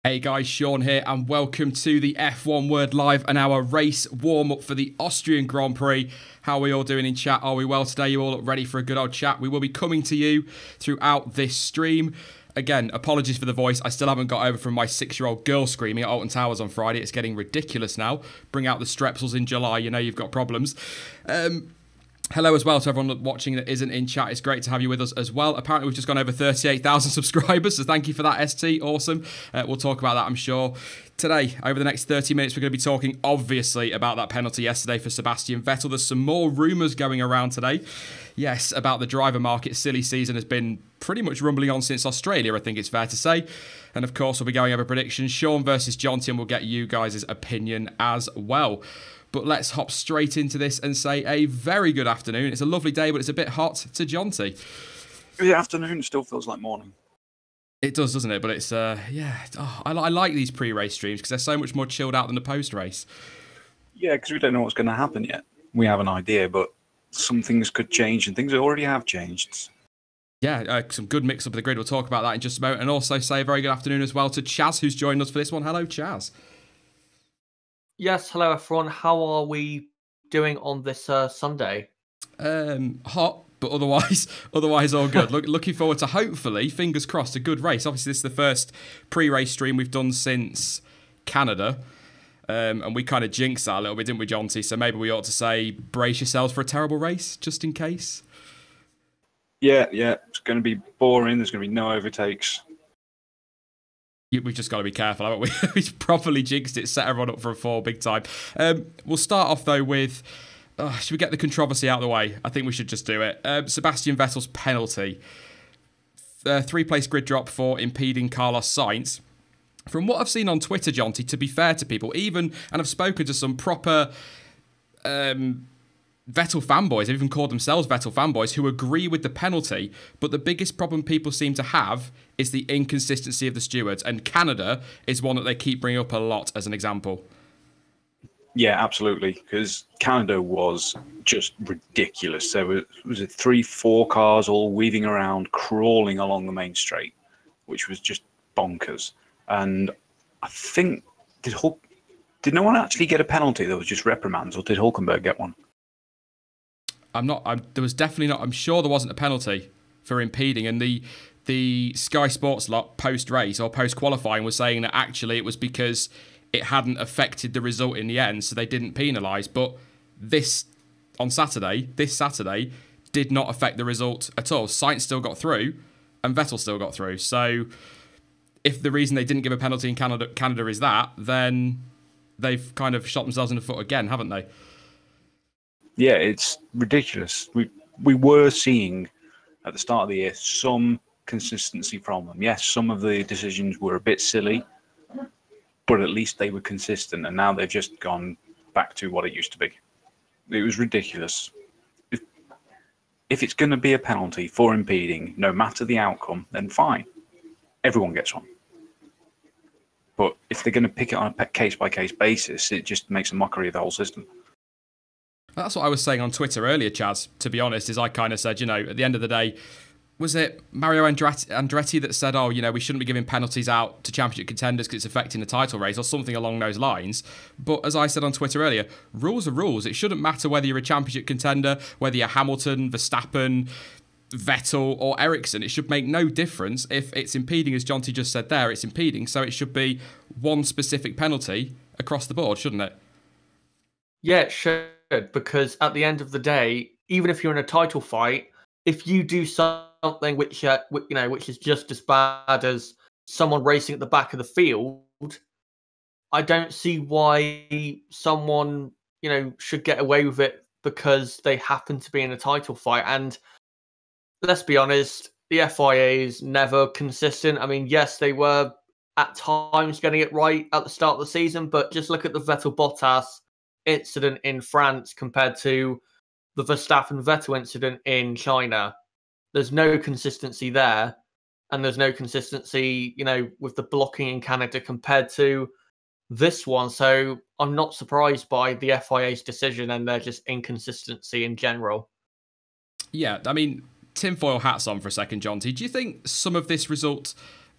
Hey guys, Sean here, and welcome to the F1 Word Live and our race warm-up for the Austrian Grand Prix. How are we all doing in chat? Are we well today? You all look ready for a good old chat? We will be coming to you throughout this stream. Again, apologies for the voice. I still haven't got over from my 6-year-old girl screaming at Alton Towers on Friday. It's getting ridiculous now. Bring out the strepsils in July, you know you've got problems. Hello as well to everyone watching that isn't in chat. It's great to have you with us as well. Apparently, we've just gone over 38,000 subscribers, so thank you for that, ST. Awesome. We'll talk about that, I'm sure. Today, over the next 30 minutes, we're going to be talking, obviously, about that penalty yesterday for Sebastian Vettel. There's some more rumours going around today. Yes, about the driver market. Silly season has been pretty much rumbling on since Australia, I think it's fair to say. And, of course, we'll be going over predictions. Sean versus Jonty, and we'll get you guys' opinion as well. But let's hop straight into this and say a very good afternoon. It's a lovely day, but it's a bit hot to Jonty. The afternoon still feels like morning. It does, doesn't it? But it's, yeah. Oh, I like these pre-race streams because they're so much more chilled out than the post-race. Yeah, because we don't know what's going to happen yet. We have an idea, but some things could change and things already have changed. Yeah, some good mix up of the grid. We'll talk about that in just a moment. And also say a very good afternoon as well to Chaz, who's joined us for this one. Hello, Chaz. Yes, hello everyone. How are we doing on this Sunday? Hot, but otherwise all good. Looking forward to, hopefully, fingers crossed, a good race. Obviously, this is the first pre-race stream we've done since Canada. And we kind of jinxed that a little bit, didn't we, Jonty? So maybe we ought to say, brace yourselves for a terrible race, just in case. Yeah, it's going to be boring. There's going to be no overtakes. We've just got to be careful, haven't we? We've properly jinxed it, set everyone up for a fall big time. We'll start off, though, with... should we get the controversy out of the way? I think we should just do it. Sebastian Vettel's penalty. Three-place grid drop for impeding Carlos Sainz. From what I've seen on Twitter, Jonty, to be fair to people, and I've spoken to some proper... Vettel fanboys, they've even called themselves Vettel fanboys, who agree with the penalty, but the biggest problem people seem to have is the inconsistency of the stewards, and Canada is one that they keep bringing up a lot as an example. Yeah, absolutely, because Canada was just ridiculous. There was it 3-4 cars all weaving around, crawling along the main straight, which was just bonkers. And I think, did no one actually get a penalty? There was just reprimands, or did Hulkenberg get one? There was definitely not. I'm sure there wasn't a penalty for impeding, and the Sky Sports lot post race or post qualifying was saying that actually it was because it hadn't affected the result in the end, so they didn't penalise. But this Saturday did not affect the result at all. Sainz still got through, and Vettel still got through. So if the reason they didn't give a penalty in Canada is that, then they've kind of shot themselves in the foot again, haven't they? Yeah, it's ridiculous. We were seeing at the start of the year some consistency from them. Yes, some of the decisions were a bit silly, but at least they were consistent, and now they've just gone back to what it used to be. It was ridiculous. If it's going to be a penalty for impeding, no matter the outcome, then fine. Everyone gets one. But if they're going to pick it on a case-by-case basis, it just makes a mockery of the whole system. That's what I was saying on Twitter earlier, Chaz, to be honest, is I kind of said, at the end of the day, was it Mario Andretti that said, we shouldn't be giving penalties out to championship contenders because it's affecting the title race or something along those lines. But as I said on Twitter earlier, rules are rules. It shouldn't matter whether you're a championship contender, whether you're Hamilton, Verstappen, Vettel or Ericsson. It should make no difference if it's impeding, as Jonty just said there, it's impeding. So it should be one specific penalty across the board, shouldn't it? Yeah, it should, because at the end of the day, even if you're in a title fight, if you do something which is just as bad as someone racing at the back of the field, I don't see why someone, should get away with it because they happen to be in a title fight. And let's be honest, the FIA is never consistent. I mean, yes, they were at times getting it right at the start of the season, but just look at the Vettel-Bottas incident in France compared to the Verstappen-Vettel incident in China. There's no consistency there, and there's no consistency, with the blocking in Canada compared to this one. So I'm not surprised by the FIA's decision and their just inconsistency in general. Yeah, I mean, tinfoil hats on for a second, Jonty. Do you think some of this result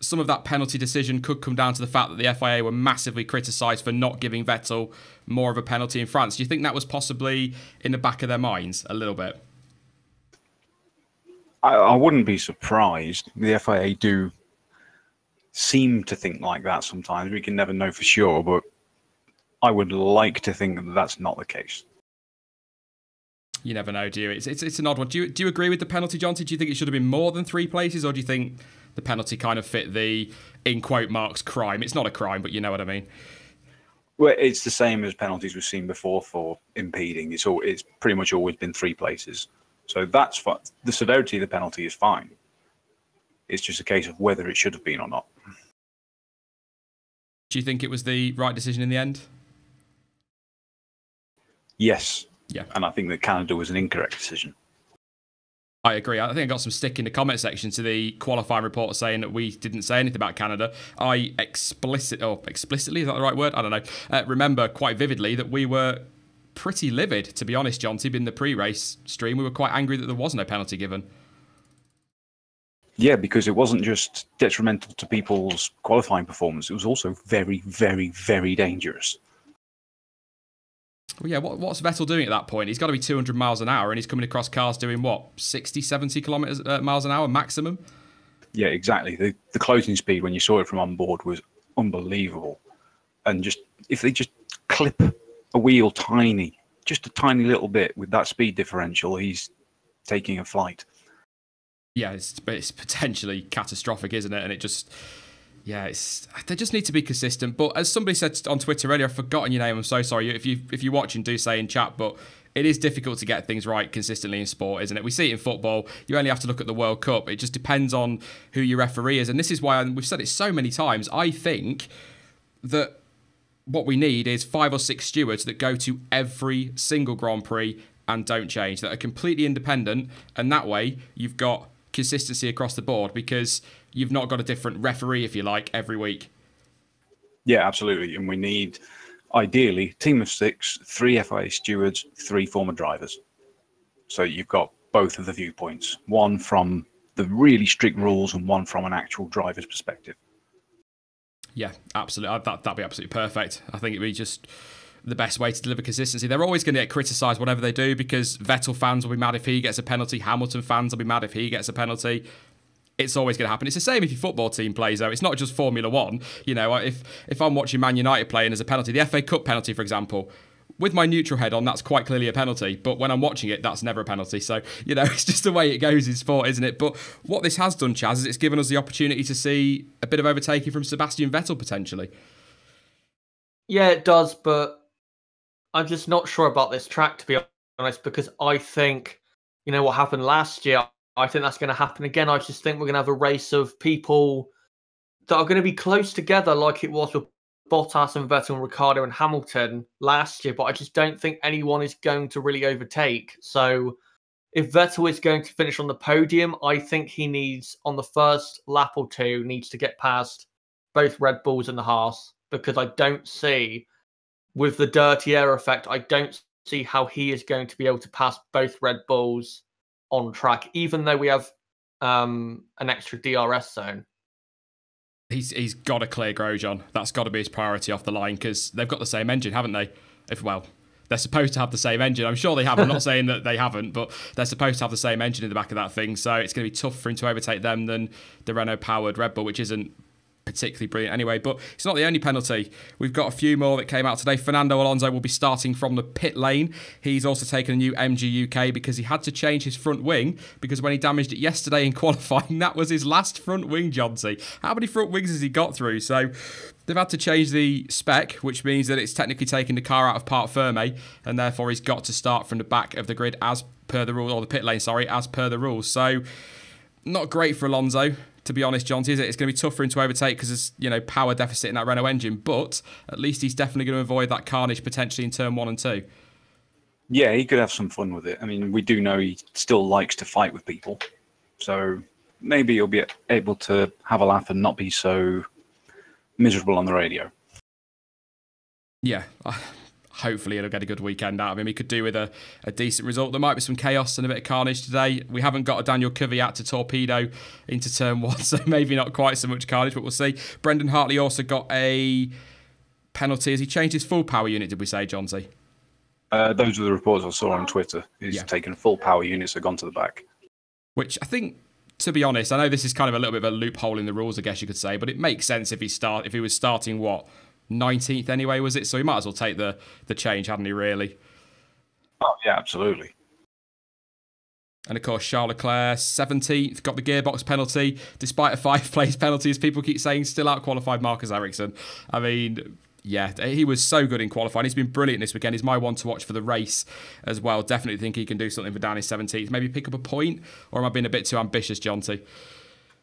some of that penalty decision could come down to the fact that the FIA were massively criticised for not giving Vettel more of a penalty in France. Do you think that was possibly in the back of their minds a little bit? I wouldn't be surprised. The FIA do seem to think like that sometimes. We can never know for sure, but I would like to think that that's not the case. You never know, do you? It's an odd one. Do you agree with the penalty, Jonty? Do you think it should have been more than 3 places, or do you think the penalty kind of fit the, in quote marks, crime? It's not a crime, but you know what I mean. Well, it's the same as penalties we've seen before for impeding. It's pretty much always been 3 places. So that's fine. The severity of the penalty is fine. It's just a case of whether it should have been or not. Do you think it was the right decision in the end? Yes. Yeah. And I think that Canada was an incorrect decision. I agree. I think I got some stick in the comment section to the qualifying report saying that we didn't say anything about Canada. I explicitly, is that the right word? I don't know. Remember quite vividly that we were pretty livid, to be honest, Jonty, in the pre-race stream. We were quite angry that there was no penalty given. Yeah, because it wasn't just detrimental to people's qualifying performance. It was also very, very, very dangerous. Well, yeah, what's Vettel doing at that point? He's got to be 200 miles an hour and he's coming across cars doing what, 60, 70 miles an hour maximum? Yeah, exactly. The closing speed when you saw it from on board was unbelievable. And just if they just clip a wheel just a tiny little bit with that speed differential, he's taking a flight. Yeah, it's potentially catastrophic, isn't it? And it just... Yeah, they just need to be consistent. But as somebody said on Twitter earlier, I've forgotten your name. I'm so sorry. If you're watching, do say in chat. But it is difficult to get things right consistently in sport, isn't it? We see it in football. You only have to look at the World Cup. It just depends on who your referee is. And this is why we've said it so many times. I think that what we need is 5 or 6 stewards that go to every single Grand Prix and don't change, that are completely independent. And that way you've got consistency across the board, because you've not got a different referee, if you like, every week. Yeah, absolutely. And we need, ideally, team of 6, 3 FIA stewards, 3 former drivers. So you've got both of the viewpoints, one from the really strict rules and one from an actual driver's perspective. Yeah, absolutely. That'd be absolutely perfect. I think it'd be just the best way to deliver consistency. They're always going to get criticised whatever they do, because Vettel fans will be mad if he gets a penalty. Hamilton fans will be mad if he gets a penalty. It's always going to happen. It's the same if your football team plays, though. It's not just Formula One. You know, if I'm watching Man United play and there's a penalty, the FA Cup penalty, for example, with my neutral head on, that's quite clearly a penalty. But when I'm watching it, that's never a penalty. So, you know, it's just the way it goes in sport, isn't it? But what this has done, Chaz, is it's given us the opportunity to see a bit of overtaking from Sebastian Vettel, potentially. Yeah, it does, but I'm just not sure about this track, to be honest, because I think, you know, what happened last year, I think that's going to happen again. I just think we're going to have a race of people that are going to be close together, like it was with Bottas and Vettel and Ricciardo and Hamilton last year, but I just don't think anyone is going to really overtake. So if Vettel is going to finish on the podium, I think he needs, on the first lap or two, needs to get past both Red Bulls and the Haas, because I don't see, with the dirty air effect, I don't see how he is going to be able to pass both Red Bulls on track, even though we have an extra DRS zone. He's got to clear Grosjean. That's got to be his priority off the line, because they've got the same engine, haven't they? They're supposed to have the same engine. I'm sure they have. I'm not saying that they haven't, but they're supposed to have the same engine in the back of that thing. So it's going to be tougher for him to overtake them than the Renault-powered Red Bull, which isn't particularly brilliant anyway. But it's not the only penalty. We've got a few more that came out today. Fernando Alonso will be starting from the pit lane. He's also taken a new MG UK because he had to change his front wing, because when he damaged it yesterday in qualifying, that was his last front wing, Johnsy. How many front wings has he got through? So they've had to change the spec, which means that it's technically taking the car out of Parc Fermé, and therefore he's got to start from the back of the grid as per the rule, or the pit lane, sorry, as per the rules. So not great for Alonso, to be honest, Jonty, is it? It's going to be tough for him to overtake because there's, you know, power deficit in that Renault engine, but at least he's definitely going to avoid that carnage potentially in turn 1 and 2. Yeah, he could have some fun with it. I mean, we do know he still likes to fight with people, so maybe he'll be able to have a laugh and not be so miserable on the radio. Yeah, hopefully he'll get a good weekend out of him. He could do with a decent result. There might be some chaos and a bit of carnage today. We haven't got a Daniel Kvyat to torpedo into turn 1, so maybe not quite so much carnage, but we'll see. Brendan Hartley also got a penalty. Has he changed his full power unit, did we say, Johnsy? Those were the reports I saw on Twitter. He's taken full power units, have gone to the back. Which I think, to be honest, I know this is kind of a little bit of a loophole in the rules, I guess you could say, but it makes sense if he was starting, 19th anyway, was it? So he might as well take the change, hadn't he, really? Oh, yeah, absolutely. And, of course, Charles Leclerc, 17th, got the gearbox penalty, despite a 5-place penalty, as people keep saying, still out-qualified Marcus Ericsson. I mean, yeah, he was so good in qualifying. He's been brilliant this weekend. He's my one to watch for the race as well. Definitely think he can do something for down his 17th. Maybe pick up a point, or am I being a bit too ambitious, Jonty?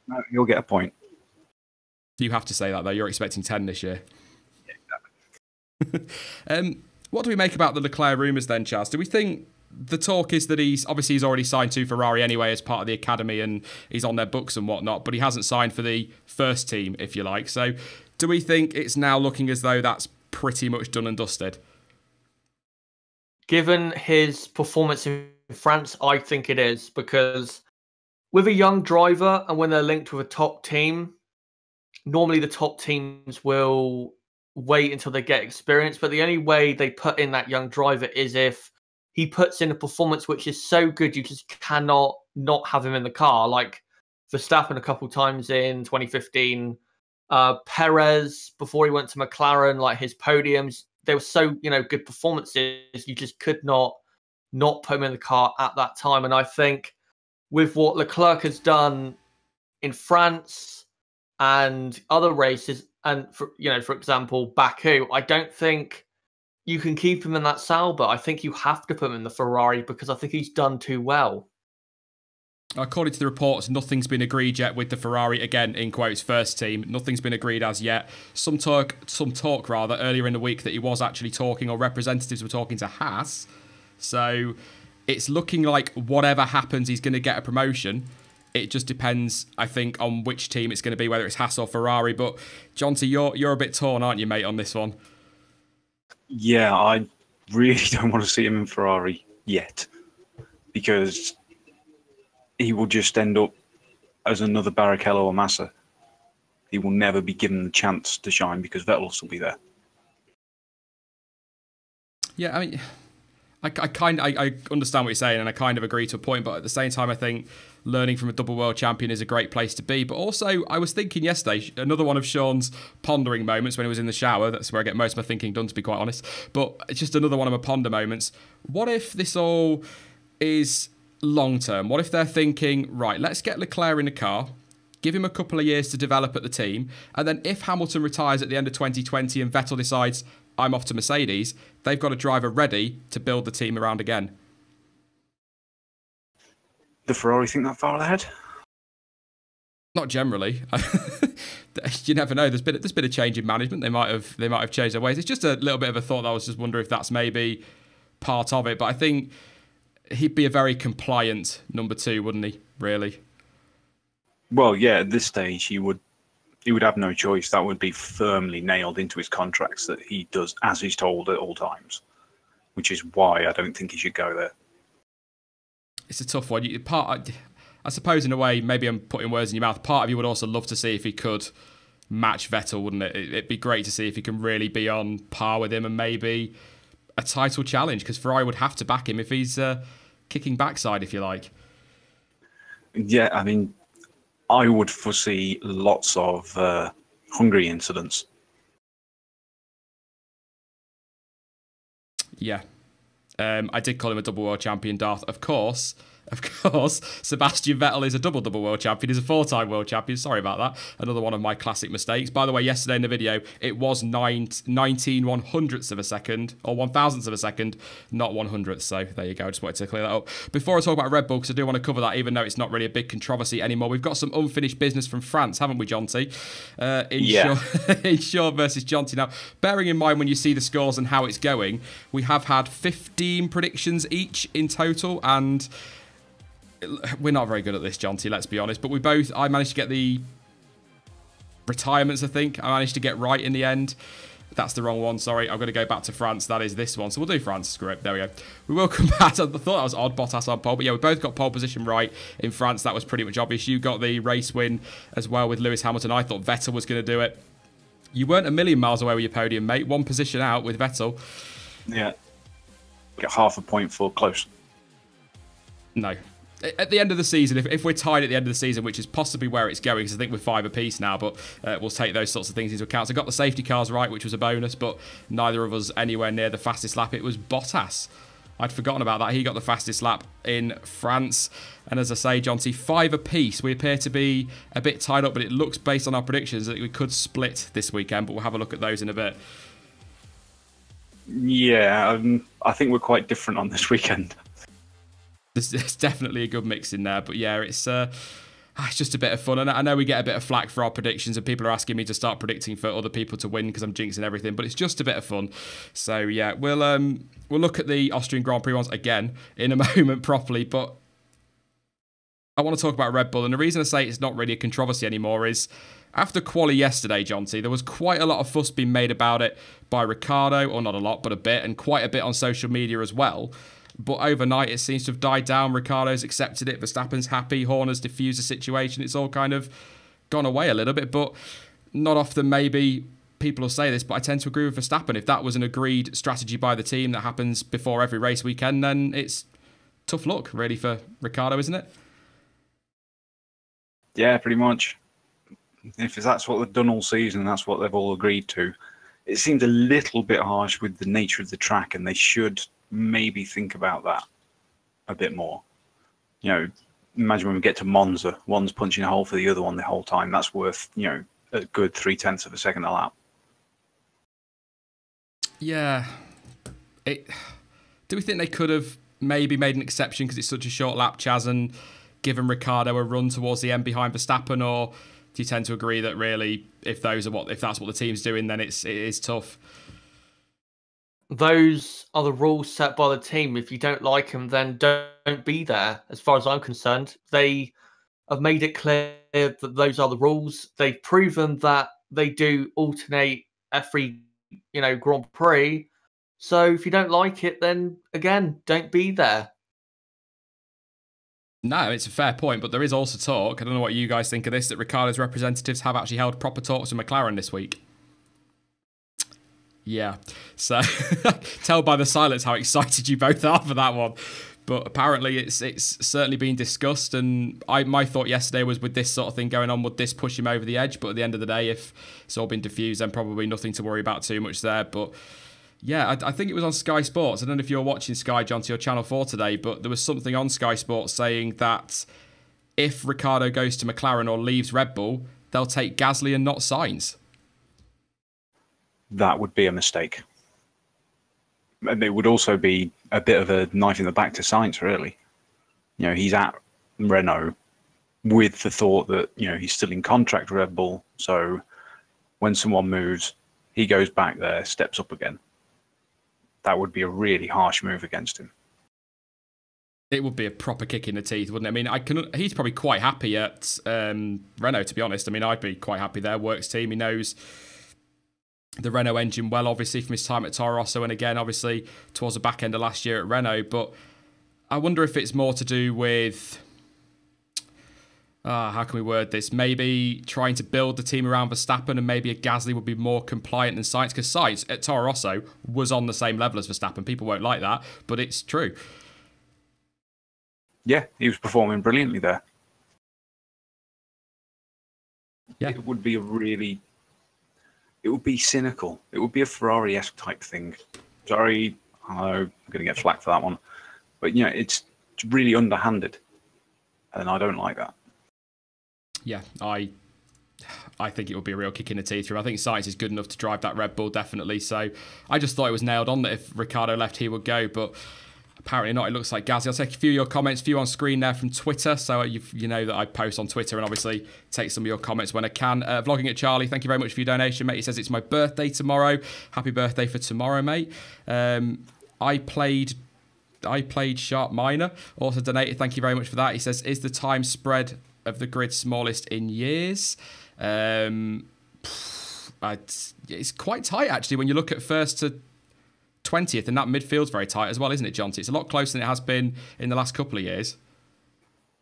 No, you'll get a point. You have to say that, though. You're expecting 10 this year. What do we make about the Leclerc rumours then, Chaz? Do we think the talk is that he's already signed to Ferrari anyway as part of the academy and he's on their books and whatnot, but he hasn't signed for the first team, if you like. So do we think it's now looking as though that's pretty much done and dusted? Given his performance in France, I think it is, because with a young driver and when they're linked with a top team, normally the top teams will wait until they get experience, but the only way they put in that young driver is if he puts in a performance which is so good you just cannot not have him in the car. Like Verstappen a couple times in 2015, Perez before he went to McLaren, like his podiums, they were so good performances. You just could not put him in the car at that time. And I think with what Leclerc has done in France and other races, and for example, Baku, I don't think you can keep him in that Sauber. I think you have to put him in the Ferrari because I think he's done too well. According to the reports, nothing's been agreed yet with the Ferrari, again, in quotes, first team. Nothing's been agreed as yet. Some talk earlier in the week that he was actually talking, or representatives were talking to Haas. So it's looking like whatever happens, he's going to get a promotion. It just depends, I think, on which team it's going to be, whether it's Haas or Ferrari. But, Jonty, you're a bit torn, aren't you, mate, on this one? Yeah, I really don't want to see him in Ferrari yet, because he will just end up as another Barrichello or Massa. He will never be given the chance to shine because Vettel will still be there. Yeah, I mean, I understand what you're saying, and I kind of agree to a point, but at the same time, I think learning from a double world champion is a great place to be. But also, I was thinking yesterday, another one of Sean's pondering moments when he was in the shower. That's where I get most of my thinking done, to be quite honest. But it's just another one of my ponder moments. What if this all is long term? What if they're thinking, right, let's get Leclerc in the car, give him a couple of years to develop at the team, and then if Hamilton retires at the end of 2020 and Vettel decides, I'm off to Mercedes, they've got a driver ready to build the team around again. The Ferrari think that far ahead? Not generally. You never know. There's been a change in management. They might have changed their ways. It's just a little bit of a thought that I was just wondering if that's maybe part of it. But I think he'd be a very compliant number 2, wouldn't he? Really? Well, yeah. At this stage, he would have no choice. That would be firmly nailed into his contracts that he does as he's told at all times, which is why I don't think he should go there. It's a tough one. I suppose in a way, maybe I'm putting words in your mouth. Part of you would also love to see if he could match Vettel, wouldn't it? It'd be great to see if he can really be on par with him and maybe a title challenge, because Ferrari would have to back him if he's kicking backside, if you like. Yeah, I mean, I would foresee lots of Hungary incidents. Yeah. I did call him a double world champion, Darth. Of course, Sebastian Vettel is a double world champion. He's a 4-time world champion. Sorry about that. Another one of my classic mistakes. By the way, yesterday in the video, it was 19 100ths of a second, or 1,000ths of a second, not 100ths. So there you go. I just wanted to clear that up. Before I talk about Red Bull, because I do want to cover that, even though it's not really a big controversy anymore, we've got some unfinished business from France, haven't we, Jonty? Insure versus Jonty. Now, bearing in mind when you see the scores and how it's going, we have had 15 predictions each in total, and we're not very good at this, Jonty, let's be honest. But I managed to get the retirements, I think. I managed to get right in the end. That's the wrong one, sorry. I'm going to go back to France. That is this one. So we'll do France. Screw it. There we go. We will come back. I thought that was odd, Bottas on pole. But yeah, we both got pole position right in France. That was pretty much obvious. You got the race win as well with Lewis Hamilton. I thought Vettel was going to do it. You weren't a million miles away with your podium, mate. One position out with Vettel. Yeah. Get half a point for close. No. At the end of the season, if we're tied at the end of the season, which is possibly where it's going, because I think we're 5 apiece now, but we'll take those sorts of things into account. So I got the safety cars right, which was a bonus, but neither of us anywhere near the fastest lap. It was Bottas. I'd forgotten about that. He got the fastest lap in France. And as I say, John T, 5 apiece. We appear to be a bit tied up, but it looks, based on our predictions, that we could split this weekend, but we'll have a look at those in a bit. Yeah, I think we're quite different on this weekend. There's definitely a good mix in there, but yeah, it's just a bit of fun. And I know we get a bit of flack for our predictions, and people are asking me to start predicting for other people to win because I'm jinxing everything, but it's just a bit of fun. So yeah, we'll look at the Austrian Grand Prix ones again in a moment properly, but I want to talk about Red Bull, and the reason I say it's not really a controversy anymore is after quali yesterday, John T, there was quite a lot of fuss being made about it by Ricciardo, or not a lot, but a bit, and quite a bit on social media as well. But overnight, it seems to have died down. Ricciardo's accepted it. Verstappen's happy. Horner's diffused the situation. It's all kind of gone away a little bit. But not often, maybe people will say this, but I tend to agree with Verstappen. If that was an agreed strategy by the team that happens before every race weekend, then it's tough luck, really, for Ricciardo, isn't it? Yeah, pretty much. If that's what they've done all season, that's what they've all agreed to. It seems a little bit harsh with the nature of the track, and they should maybe think about that a bit more. You know, imagine when we get to Monza, one's punching a hole for the other one the whole time. That's worth, you know, a good 0.3 of a second a lap. Yeah. Do we think they could have maybe made an exception because it's such a short lap, Chaz, and given Ricciardo a run towards the end behind Verstappen, or do you tend to agree that really, if that's what the team's doing, then it is tough? Those are the rules set by the team. If you don't like them, then don't be there. As far as I'm concerned, they have made it clear that those are the rules. They've proven that they do alternate every, Grand Prix. So if you don't like it, then again, don't be there. No, it's a fair point, but there is also talk, I don't know what you guys think of this, that Ricciardo's representatives have actually held proper talks with McLaren this week. Yeah, so tell by the silence how excited you both are for that one. But apparently it's certainly been discussed, and my thought yesterday was, with this sort of thing going on, would this push him over the edge? But at the end of the day, if it's all been diffused, then probably nothing to worry about too much there. But yeah, I think it was on Sky Sports. I don't know if you're watching Sky, John, to your Channel 4 today, but there was something on Sky Sports saying that if Ricciardo goes to McLaren or leaves Red Bull, they'll take Gasly and not Sainz. That would be a mistake. And it would also be a bit of a knife in the back to Sainz, really. You know, he's at Renault with the thought that, he's still in contract with Red Bull. So when someone moves, he goes back there, steps up again. That would be a really harsh move against him. It would be a proper kick in the teeth, wouldn't it? I mean, he's probably quite happy at Renault, to be honest. I mean, I'd be quite happy there. Works team. He knows the Renault engine well, obviously, from his time at Toro Rosso, and again, obviously, towards the back end of last year at Renault. But I wonder if it's more to do with, how can we word this? Maybe trying to build the team around Verstappen, and maybe a Gasly would be more compliant than Sainz, because Sainz at Toro Rosso was on the same level as Verstappen. People won't like that, but it's true. Yeah, he was performing brilliantly there. Yeah. It would be it would be cynical. It would be a Ferrari-esque type thing. Sorry, I know I'm going to get flack for that one. But, it's really underhanded. And I don't like that. Yeah, I think it would be a real kick in the teeth. I think Sainz is good enough to drive that Red Bull, definitely. So I just thought it was nailed on that if Ricciardo left, he would go. But apparently not. It looks like Gasly. I'll take a few of your comments, a few on screen there from Twitter. So you know that I post on Twitter and obviously take some of your comments when I can. Vlogging at Charlie, thank you very much for your donation, mate. He says it's my birthday tomorrow. Happy birthday for tomorrow, mate. I played Sharp Minor. Also donated. Thank you very much for that. He says, is the time spread of the grid smallest in years? it's quite tight, actually, when you look at first to 20th, and that midfield's very tight as well, isn't it, Jonty? It's a lot closer than it has been in the last couple of years.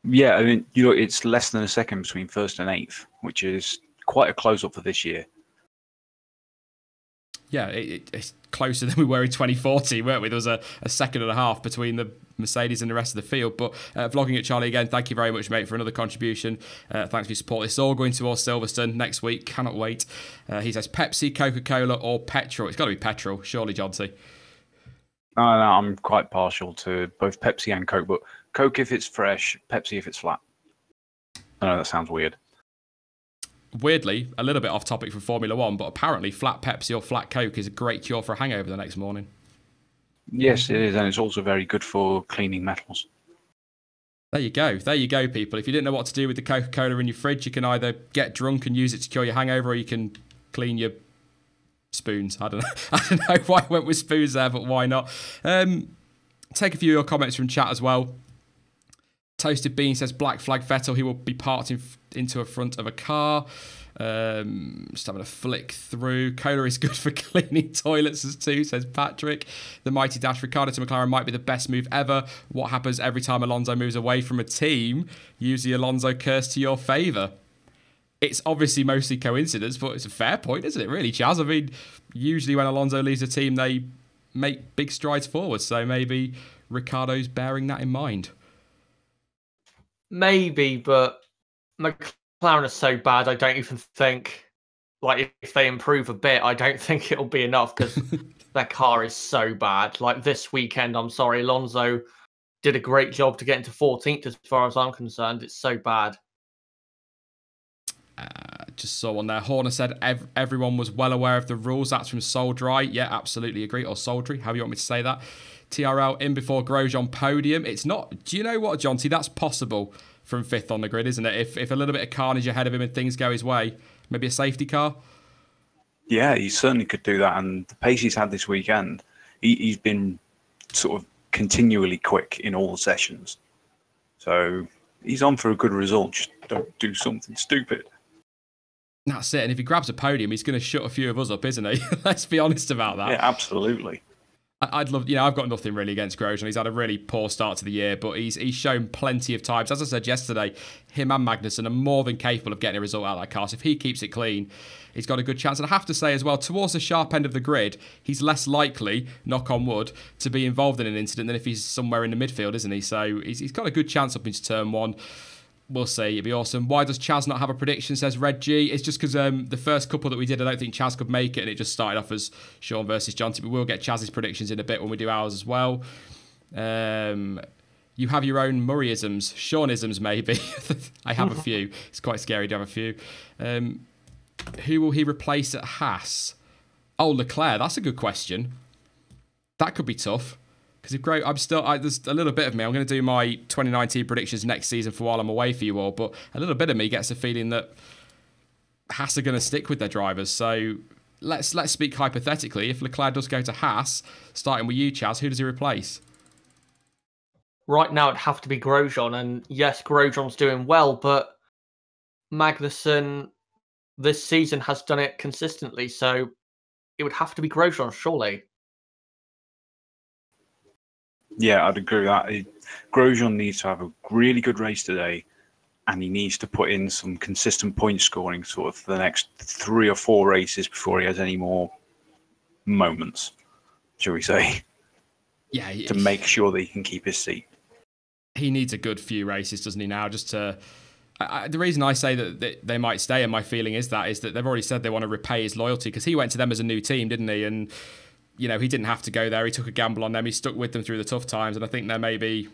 Yeah, I mean, it's less than a second between first and eighth, which is quite a close-up for this year. Yeah, it's closer than we were in 2014, weren't we? There was a second and a half between the Mercedes and the rest of the field. But vlogging at Charlie again, thank you very much, mate, for another contribution. Thanks for your support. It's all going towards Silverstone next week. Cannot wait. He says Pepsi, Coca-Cola or petrol. It's got to be petrol, surely, Jonty. No, I'm quite partial to both Pepsi and Coke, but Coke if it's fresh, Pepsi if it's flat. I know that sounds weird. Weirdly, a little bit off topic from Formula One, but apparently flat Pepsi or flat Coke is a great cure for a hangover the next morning. Yes, it is, and it's also very good for cleaning metals. There you go. There you go, people. If you didn't know what to do with the Coca-Cola in your fridge, you can either get drunk and use it to cure your hangover, or you can clean your spoons. I don't know. I don't know why I went with spoons there, but why not? Take a few of your comments from chat as well. Toasted Bean says Black Flag Vettel, he will be parked into a front of a car. Just having a flick through. Cola is good for cleaning toilets as too, says Patrick. The mighty dash Ricciardo to McLaren might be the best move ever. What happens every time Alonso moves away from a team? Use the Alonso curse to your favour. It's obviously mostly coincidence, but it's a fair point, isn't it, really, Chaz? I mean, usually when Alonso leaves a team, they make big strides forward, so maybe Ricciardo's bearing that in mind. Maybe, but McLaren is so bad, I don't even think, like, if they improve a bit, I don't think it'll be enough because their car is so bad. Like, this weekend, I'm sorry, Alonso did a great job to get into 14th as far as I'm concerned. It's so bad. Just saw one there. Horner said everyone was well aware of the rules. That's from Soldry. Yeah, absolutely agree. Or Soldry, however you want me to say that. TRL in before Grosjean podium. It's not. Do you know what, Jonty? That's possible from 5th on the grid, isn't it? If a little bit of carnage ahead of him and things go his way, maybe a safety car. Yeah, he certainly could do that. And the pace he's had this weekend, he's been sort of continually quick in all the sessions. So he's on for a good result. Just don't do something stupid. That's it. And if he grabs a podium, he's going to shut a few of us up, isn't he? Let's be honest about that. Yeah, absolutely. I'd love, I've got nothing really against Grosjean. He's had a really poor start to the year, but he's shown plenty of times. As I said yesterday, him and Magnussen are more than capable of getting a result out of that car. So if he keeps it clean, he's got a good chance. And I have to say as well, towards the sharp end of the grid, he's less likely, knock on wood, to be involved in an incident than if he's somewhere in the midfield, isn't he? So he's got a good chance up into turn one. We'll see. It'd be awesome. Why does Chaz not have a prediction, says Red G? It's just because the first couple that we did, I don't think Chaz could make it, and it just started off as Sean versus Jonty. But we'll get Chaz's predictions in a bit when we do ours as well. You have your own Murrayisms, Seanisms maybe. I have a few. It's quite scary to have a few. Who will he replace at Haas? Oh, Leclerc. That's a good question. That could be tough. Because if there's a little bit of me. I'm going to do my 2019 predictions next season for while I'm away for you all. But a little bit of me gets the feeling that Haas are going to stick with their drivers. So let's speak hypothetically. If Leclerc does go to Haas, starting with you, Chaz, who does he replace? Right now, it'd have to be Grosjean. And yes, Grosjean's doing well, but Magnussen this season has done it consistently. So it would have to be Grosjean, surely. Yeah, I'd agree with that. Grosjean needs to have a really good race today, and he needs to put in some consistent point scoring sort of for the next 3 or 4 races before he has any more moments, shall we say, to make sure that he can keep his seat. He needs a good few races, doesn't he, now, just to... the reason I say that they might stay, and my feeling is that they've already said they want to repay his loyalty, because he went to them as a new team, didn't he? And... he didn't have to go there. He took a gamble on them. He stuck with them through the tough times. And I think they're maybe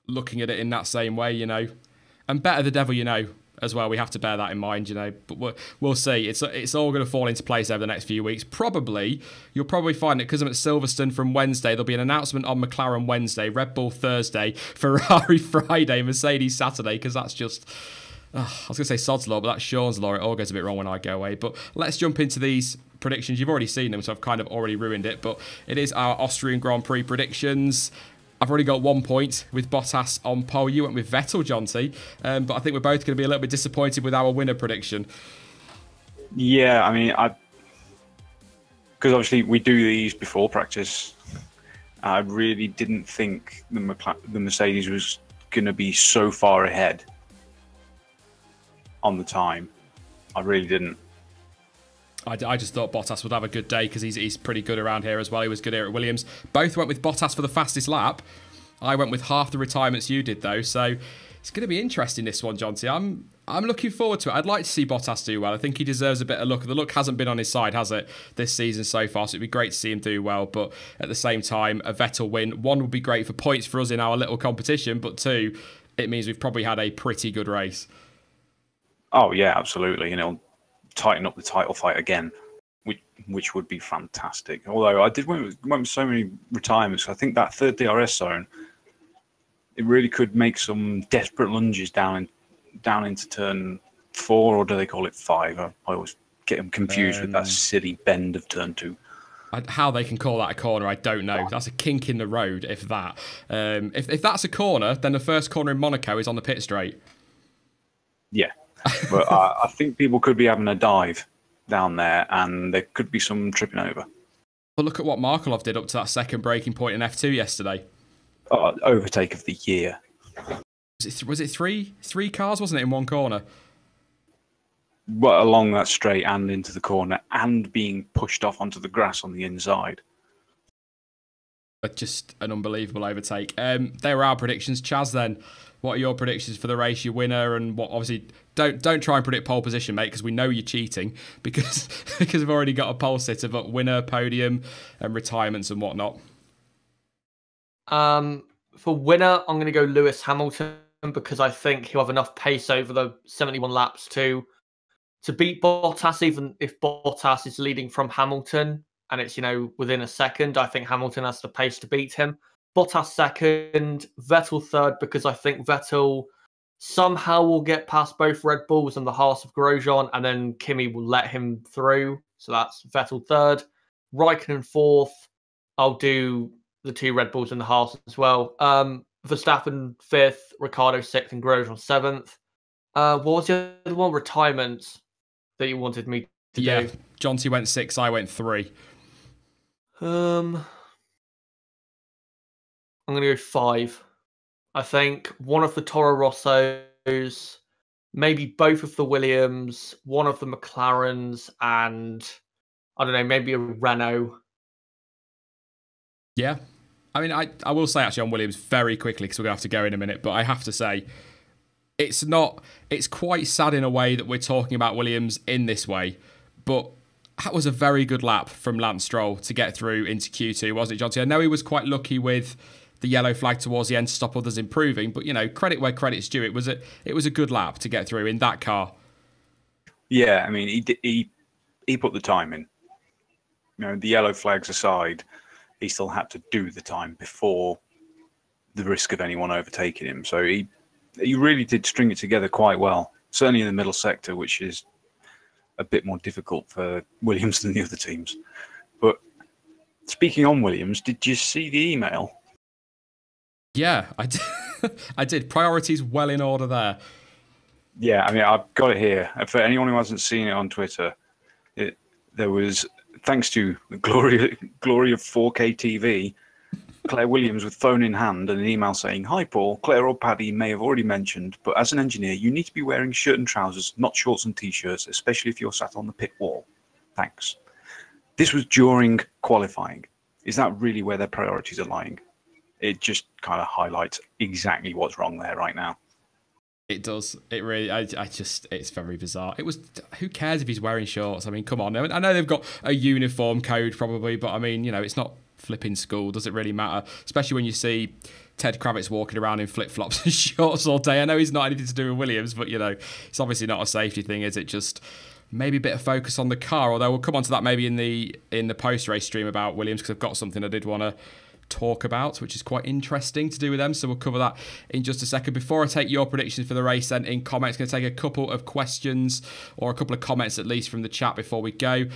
looking at it in that same way, And better the devil you know as well. We have to bear that in mind, But we'll see. It's all going to fall into place over the next few weeks. You'll probably find it because I'm at Silverstone from Wednesday. There'll be an announcement on McLaren Wednesday, Red Bull Thursday, Ferrari Friday, Mercedes Saturday, because that's just... I was going to say sod's law, but that's Sean's law. It all goes a bit wrong when I go away. But let's jump into these predictions. You've already seen them, so I've kind of already ruined it. But it is our Austrian Grand Prix predictions. I've already got 1 point with Bottas on pole. You went with Vettel, Jonty. But I think we're both going to be a little bit disappointed with our winner prediction. Yeah, I mean, because obviously we do these before practice. I really didn't think the Mercedes was going to be so far ahead on the time. I really didn't. I just thought Bottas would have a good day because he's pretty good around here as well. He was good here at Williams. Both went with Bottas for the fastest lap. I went with half the retirements you did, though. So it's going to be interesting, this one, Jonty. I'm looking forward to it. I'd like to see Bottas do well. I think he deserves a bit of luck. The luck hasn't been on his side, has it, this season so far? So it'd be great to see him do well. But at the same time, a Vettel win, one, would be great for points for us in our little competition. But two, it means we've probably had a pretty good race. Oh, yeah, absolutely. And it'll tighten up the title fight again, which would be fantastic. Although I did went with so many retirements. I think that third DRS zone, it really could make some desperate lunges down into turn 4, or do they call it 5? I always get them confused with that silly bend of turn 2. How they can call that a corner, I don't know. That's a kink in the road, if that. If that's a corner, then the first corner in Monaco is on the pit straight. Yeah, but I think people could be having a dive down there, and there could be some tripping over. But look at what Markelov did up to that second braking point in F2 yesterday. Overtake of the year. Was it three cars, wasn't it, in one corner? Well, along that straight and into the corner, and being pushed off onto the grass on the inside. Just an unbelievable overtake. They were our predictions. Chaz, then, what are your predictions for the race, your winner, and what? Obviously, don't try and predict pole position, mate, because we know you're cheating because we've already got a pole sitter, but winner, podium, and retirements and whatnot. For winner, I'm going to go Lewis Hamilton because I think he'll have enough pace over the 71 laps to beat Bottas, even if Bottas is leading from Hamilton and it's, within a second. I think Hamilton has the pace to beat him. Bottas second, Vettel third, because I think Vettel somehow will get past both Red Bulls and the Haas of Grosjean, and then Kimi will let him through. So that's Vettel third. Raikkonen fourth. I'll do the 2 Red Bulls and the Haas as well. Verstappen fifth, Ricciardo sixth, and Grosjean seventh. What was the other one? Retirements that you wanted me to do? Jonty went 6, I went 3. I'm going to go 5. I think one of the Toro Rossos, maybe both of the Williams, one of the McLarens, and I don't know, maybe a Renault. Yeah. I mean, I will say actually on Williams very quickly because we're going to have to go in a minute, but I have to say it's quite sad in a way that we're talking about Williams in this way, but that was a very good lap from Lance Stroll to get through into Q2, wasn't it, Jonty? I know he was quite lucky with the yellow flag towards the end to stop others improving, but credit where credit's due. It was a good lap to get through in that car. Yeah, I mean he put the time in. The yellow flags aside, he still had to do the time before the risk of anyone overtaking him. So he really did string it together quite well, certainly in the middle sector, which is a bit more difficult for Williams than the other teams. But speaking on Williams, did you see the email? Yeah, I did. I did. Priorities well in order there. Yeah, I mean, I've got it here. For anyone who hasn't seen it on Twitter, there was, thanks to the glory of 4K TV, Claire Williams with phone in hand and an email saying, "Hi Paul, Claire or Paddy may have already mentioned, but as an engineer, you need to be wearing shirt and trousers, not shorts and t-shirts, especially if you're sat on the pit wall. Thanks." This was during qualifying. Is that really where their priorities are lying? It just kind of highlights exactly what's wrong there right now. It does. It really, it's very bizarre. Who cares if he's wearing shorts? I mean, come on. I know they've got a uniform code probably, but I mean, it's not flipping school. Does it really matter? Especially when you see Ted Kravitz walking around in flip-flops and shorts all day. I know he's not anything to do with Williams, but, it's obviously not a safety thing, is it? Just maybe a bit of focus on the car, although we'll come on to that maybe in the post-race stream about Williams, because I've got something I did want to talk about, which is quite interesting to do with them, so we'll cover that in just a second. Before I take your predictions for the race then in comments, I'm going to take a couple of questions, or a couple of comments at least, from the chat before we go.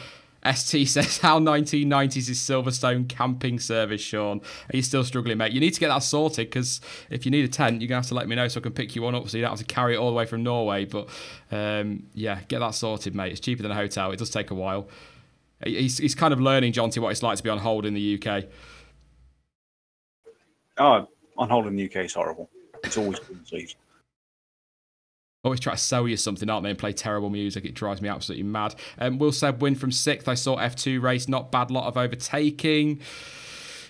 ST says, how 1990s is Silverstone camping service, Sean? Are you still struggling, mate? You need to get that sorted, because if you need a tent, you're going to have to let me know so I can pick you one up so you don't have to carry it all the way from Norway. But yeah, get that sorted, mate. It's cheaper than a hotel. It does take a while. He's kind of learning, Jonty, what it's like to be on hold in the UK. Oh, on hold in the UK is horrible. It's always been season. Always try to sell you something, aren't they, and play terrible music. It drives me absolutely mad. Will Seb win from 6th? I saw F2 race, not bad lot of overtaking.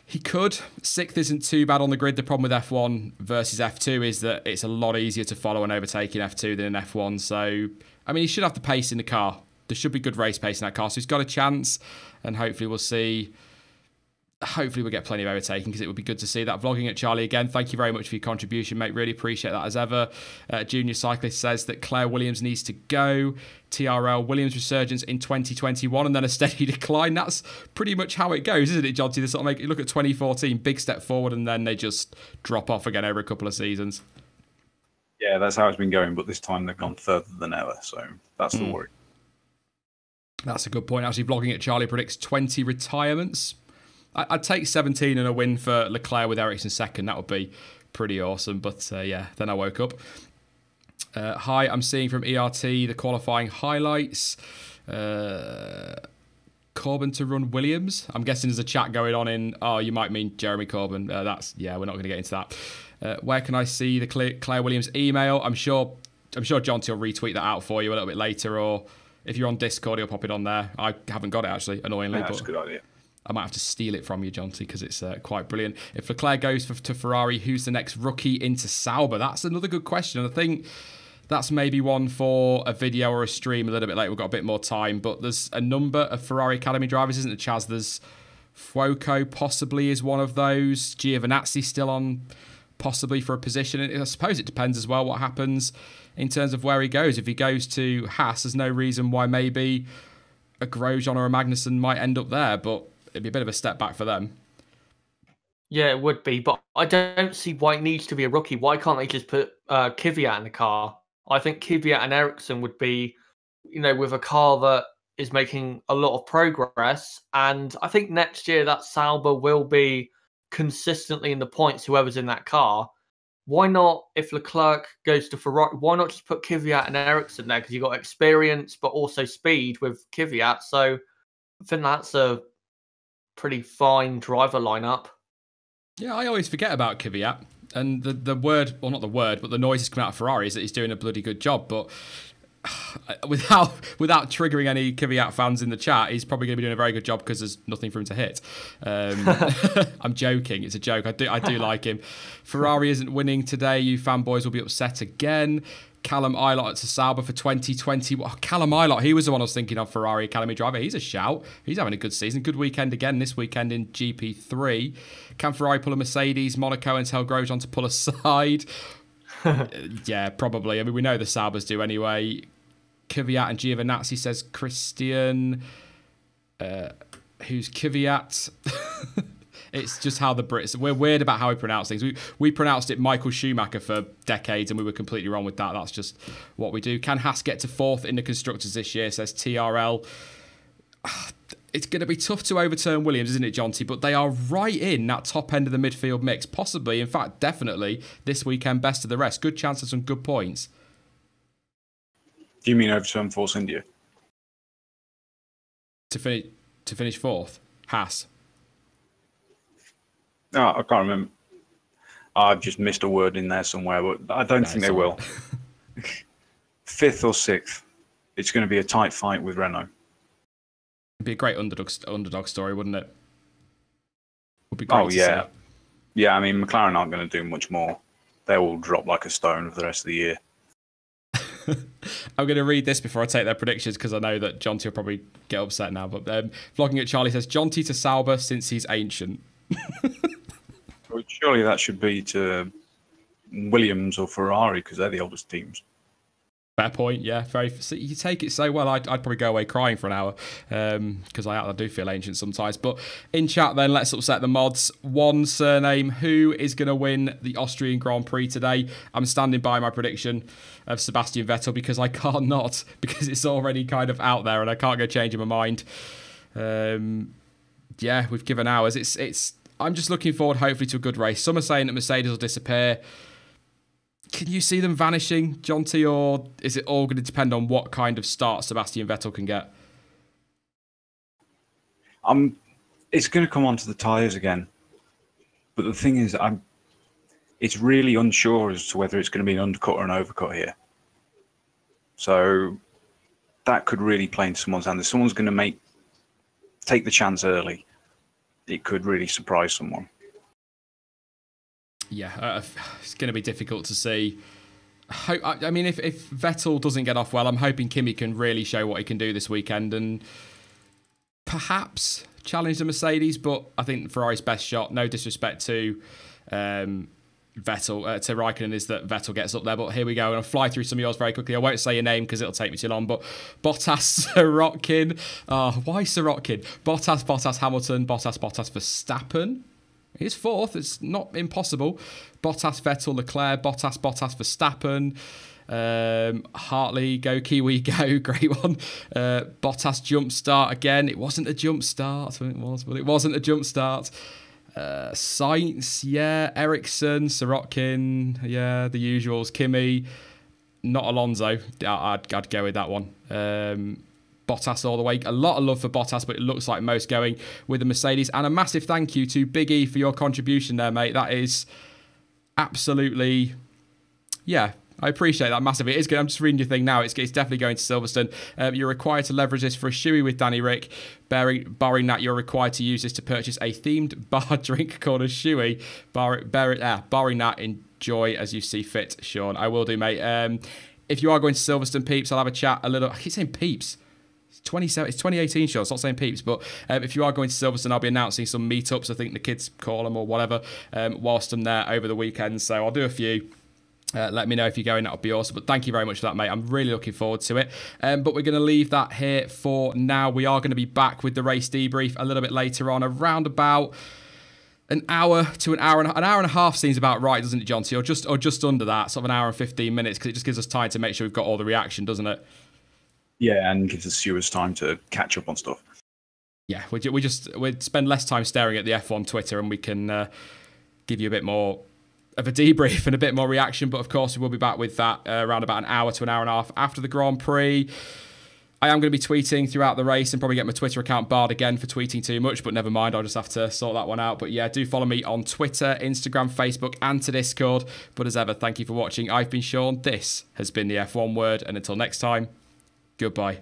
He could. 6th isn't too bad on the grid. The problem with F1 versus F2 is that it's a lot easier to follow and overtake in F2 than in F1. So, I mean, he should have the pace in the car. There should be good race pace in that car. So he's got a chance, and hopefully we'll see. Hopefully we'll get plenty of overtaking, because it would be good to see that. Vlogging at Charlie again, thank you very much for your contribution, mate. Really appreciate that as ever. Junior Cyclist says that Claire Williams needs to go. TRL, Williams resurgence in 2021 and then a steady decline. That's pretty much how it goes, isn't it, Jonty? They sort of make you look at 2014, big step forward, and then they just drop off again over a couple of seasons. Yeah, that's how it's been going, but this time they've gone further than ever, so that's the worry. That's a good point. Actually, Vlogging at Charlie predicts 20 retirements. I'd take 17 and a win for Leclerc with Ericsson second. That would be pretty awesome. But yeah, then I woke up. Hi, I'm seeing from ERT the qualifying highlights. Corbyn to run Williams. I'm guessing there's a chat going on in. Oh, you might mean Jeremy Corbyn. Yeah, we're not going to get into that. Where can I see the Claire Williams email? I'm sure Jonty will retweet that out for you a little bit later, or if you're on Discord, he'll pop it on there. I haven't got it actually, annoyingly. Yeah, that's a good idea. I might have to steal it from you, Jonty, because it's quite brilliant. If Leclerc goes to Ferrari, who's the next rookie into Sauber? That's another good question. I think that's maybe one for a video or a stream a little bit later. We've got a bit more time, but there's a number of Ferrari Academy drivers, isn't it, Chaz? There's Fuoco possibly is one of those. Giovinazzi still on possibly for a position. And I suppose it depends as well what happens in terms of where he goes. If he goes to Haas, there's no reason why maybe a Grosjean or a Magnussen might end up there, but it'd be a bit of a step back for them. Yeah, it would be, but I don't see why it needs to be a rookie. Why can't they just put Kvyat in the car? I think Kvyat and Ericsson would be, with a car that is making a lot of progress. And I think next year that Sauber will be consistently in the points, whoever's in that car. Why not, if Leclerc goes to Ferrari, why not just put Kvyat and Ericsson there? Because you've got experience, but also speed with Kvyat. So I think that's a pretty fine driver lineup. Yeah, I always forget about Kvyat, and the word, well, not the word, but the noises coming out of Ferrari is that he's doing a bloody good job. But without triggering any Kvyat fans in the chat, he's probably going to be doing a very good job because there's nothing for him to hit. I'm joking. It's a joke. I do like him. Ferrari isn't winning today. You fanboys will be upset again. Callum Eilert to Sauber for 2020. Callum Eilert, he was the one I was thinking of, Ferrari Academy driver. He's a shout. He's having a good season. Good weekend again this weekend in GP3. Can Ferrari pull a Mercedes, Monaco, and tell Grosjean to pull aside? Yeah, probably. I mean, we know the Saubers do anyway. Kvyat and Giovinazzi, says Christian. Who's Kvyat? It's just how the Brits... We're weird about how we pronounce things. We pronounced it Michael Schumacher for decades, and we were completely wrong with that. That's just what we do. Can Haas get to 4th in the Constructors this year, says TRL. It's going to be tough to overturn Williams, isn't it, Jonty? But they are right in that top end of the midfield mix. Possibly, in fact, definitely, this weekend, best of the rest. Good chance of some good points. Do you mean overturn Force India? To finish 4th? Haas. No, I can't remember. I've just missed a word in there somewhere, but I don't think they will. 5th or 6th. It's going to be a tight fight with Renault. It'd be a great underdog story, wouldn't it? Would be great. Oh, yeah. See. Yeah, I mean, McLaren aren't going to do much more. They will drop like a stone for the rest of the year. I'm going to read this before I take their predictions because I know that Jonty will probably get upset now. But Vlogging at Charlie says, Jonty to Sauber since he's ancient. Well, surely that should be to Williams or Ferrari because they're the oldest teams. Fair point, yeah. See, you take it so well. I'd probably go away crying for an hour because I do feel ancient sometimes. But in chat then, let's upset the mods. One surname, who is going to win the Austrian Grand Prix today? I'm standing by my prediction of Sebastian Vettel because I can't not, because it's already kind of out there and I can't go changing my mind. Yeah, we've given ours. I'm just looking forward, hopefully, to a good race. Some are saying that Mercedes will disappear. Can you see them vanishing, John T, or is it all going to depend on what kind of start Sebastian Vettel can get? It's going to come onto the tyres again. But the thing is, it's really unsure as to whether it's going to be an undercut or an overcut here. So that could really play into someone's hand. If someone's going to take the chance early, it could really surprise someone. Yeah, it's going to be difficult to see. I mean, if Vettel doesn't get off well, I'm hoping Kimi can really show what he can do this weekend and perhaps challenge the Mercedes, but I think Ferrari's best shot, no disrespect to Vettel, to Raikkonen, is that Vettel gets up there. But here we go, and I'll fly through some of yours very quickly. I won't say your name because it'll take me too long, but Bottas, Sirotkin. Why Sirotkin? Bottas, Hamilton, Bottas, Verstappen. He's fourth. It's not impossible. Bottas, Vettel, Leclerc, Bottas, Verstappen. Hartley, go Kiwi, go. Great one. Bottas jump start again. It wasn't a jump start. It was, but it wasn't a jump start. Sainz, yeah. Ericsson, Sirotkin, yeah. The usuals. Kimi, not Alonso. I'd go with that one. Bottas all the way. A lot of love for Bottas, but it looks like most going with the Mercedes. And a massive thank you to Big E for your contribution there, mate. That is absolutely, yeah, I appreciate that massively. It is good. I'm just reading your thing now. It's definitely going to Silverstone. You're required to leverage this for a shoey with Danny Rick. Barring that, you're required to use this to purchase a themed bar drink called a shoey. Barring that, enjoy as you see fit, Sean. I will do, mate. If you are going to Silverstone, peeps, I'll have a chat a little. I keep saying peeps. It's 2018, Sean. It's not saying peeps, but if you are going to Silverstone, I'll be announcing some meetups. I think the kids call them or whatever, whilst I'm there over the weekend. So I'll do a few. Let me know if you're going. That would be awesome. But thank you very much for that, mate. I'm really looking forward to it. But we're going to leave that here for now. We are going to be back with the race debrief a little bit later on, around about an hour to an hour and a half seems about right, doesn't it, John T? Or just under that, sort of an hour and 15 minutes, because it just gives us time to make sure we've got all the reaction, doesn't it? Yeah, and gives the stewards time to catch up on stuff. Yeah, we'd spend less time staring at the F1 Twitter, and we can give you a bit more of a debrief and a bit more reaction. But of course, we will be back with that around about an hour to an hour and a half after the Grand Prix. I am going to be tweeting throughout the race and probably get my Twitter account barred again for tweeting too much, but never mind, I'll just have to sort that one out. But yeah, do follow me on Twitter, Instagram, Facebook, and to Discord. But as ever, thank you for watching. I've been Sean. This has been the F1 Word, and until next time, goodbye.